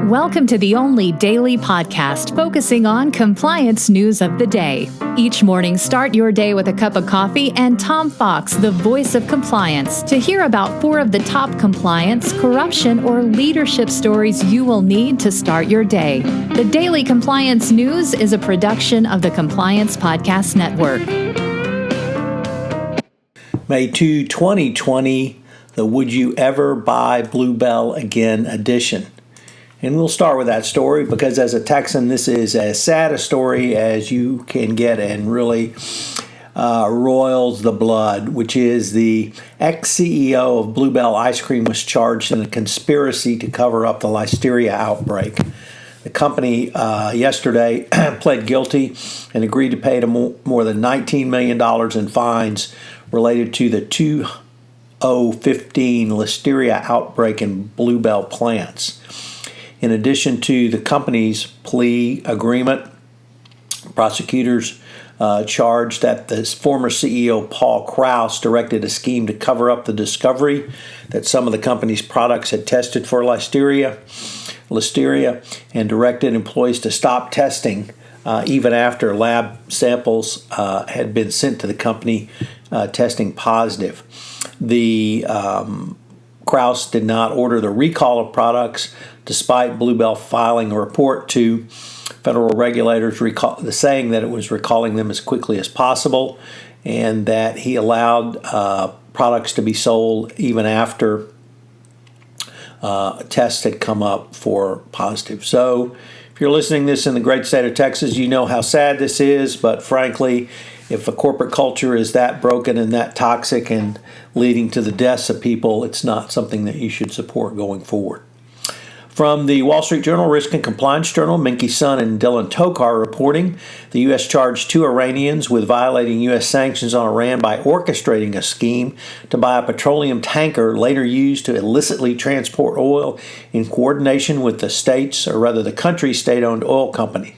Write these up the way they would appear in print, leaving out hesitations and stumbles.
Welcome to the only daily podcast focusing on compliance news of the day. Each morning, start your day with a cup of coffee and Tom Fox, the voice of compliance, to hear about 4 of the top compliance, corruption, or leadership stories you will need to start your day. The Daily Compliance News is a production of the Compliance Podcast Network. May 2, 2020, the Would You Ever Buy BlueBell Again edition. And we'll start with that story because as a Texan, this is as sad a story as you can get and really roils the blood, which is the ex-CEO of BlueBell Ice Cream was charged in a conspiracy to cover up the listeria outbreak. The company yesterday pled guilty and agreed to pay more than $19 million in fines related to the 2015 listeria outbreak in BlueBell plants. In addition to the company's plea agreement, prosecutors charged that the former CEO Paul Krause directed a scheme to cover up the discovery that some of the company's products had tested for listeria, and directed employees to stop testing even after lab samples had been sent to the company testing positive. The Krause did not order the recall of products, despite BlueBell filing a report to federal regulators saying that it was recalling them as quickly as possible and that he allowed products to be sold even after tests had come up for positive. So if you're listening to this in the great state of Texas, you know how sad this is, but frankly, if a corporate culture is that broken and that toxic and leading to the deaths of people, it's not something that you should support going forward. From the Wall Street Journal, Risk and Compliance Journal, Minky Sun and Dylan Tokar reporting, the U.S. charged 2 Iranians with violating U.S. sanctions on Iran by orchestrating a scheme to buy a petroleum tanker later used to illicitly transport oil in coordination with the country's state-owned oil company.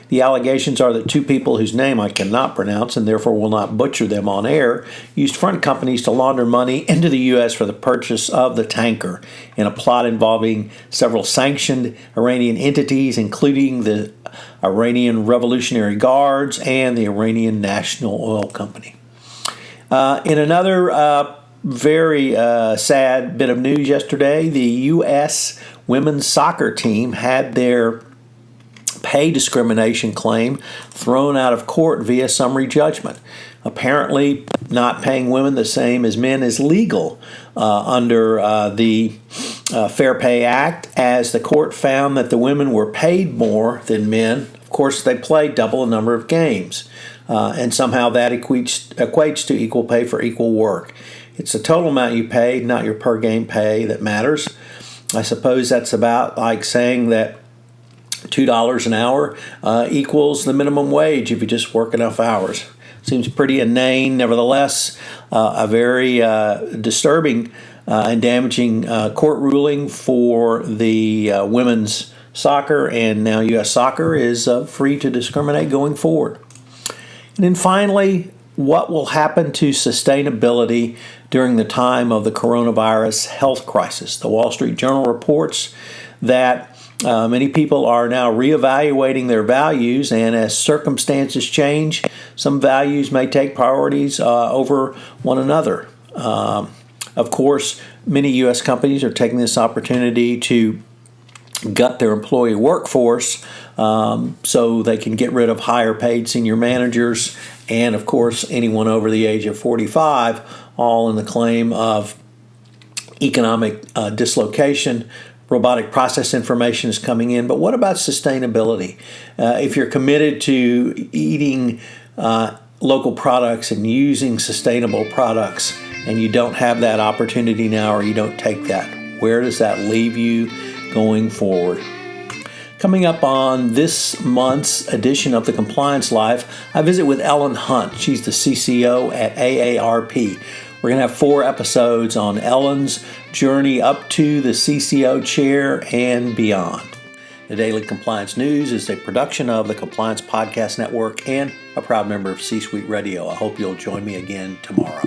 The allegations are that 2 people whose name I cannot pronounce and therefore will not butcher them on air used front companies to launder money into the U.S. for the purchase of the tanker in a plot involving several sanctioned Iranian entities, including the Iranian Revolutionary Guards and the Iranian National Oil Company. In another very sad bit of news yesterday, the U.S. women's soccer team had their pay discrimination claim thrown out of court via summary judgment. Apparently, not paying women the same as men is legal under the Fair Pay Act, as the court found that the women were paid more than men. Of course, they played double the number of games, and somehow that equates to equal pay for equal work. It's the total amount you paid, not your per game pay, that matters. I suppose that's about like saying that $2 an hour equals the minimum wage if you just work enough hours. Seems pretty inane. Nevertheless, a very disturbing and damaging court ruling for the women's soccer, and now U.S. Soccer is free to discriminate going forward. And then finally, what will happen to sustainability during the time of the coronavirus health crisis? The Wall Street Journal reports that many people are now reevaluating their values, and as circumstances change, some values may take priorities over one another. Of course, many U.S. companies are taking this opportunity to gut their employee workforce so they can get rid of higher paid senior managers and, of course, anyone over the age of 45, all in the claim of economic dislocation. Robotic process information is coming in. But what about sustainability? If you're committed to eating local products and using sustainable products, and you don't have that opportunity now, or you don't take that, where does that leave you going forward? Coming up on this month's edition of The Compliance Life, I visit with Ellen Hunt. She's the CCO at AARP. We're going to have 4 episodes on Ellen's journey up to the CCO chair and beyond. The Daily Compliance News is a production of the Compliance Podcast Network and a proud member of C-Suite Radio. I hope you'll join me again tomorrow.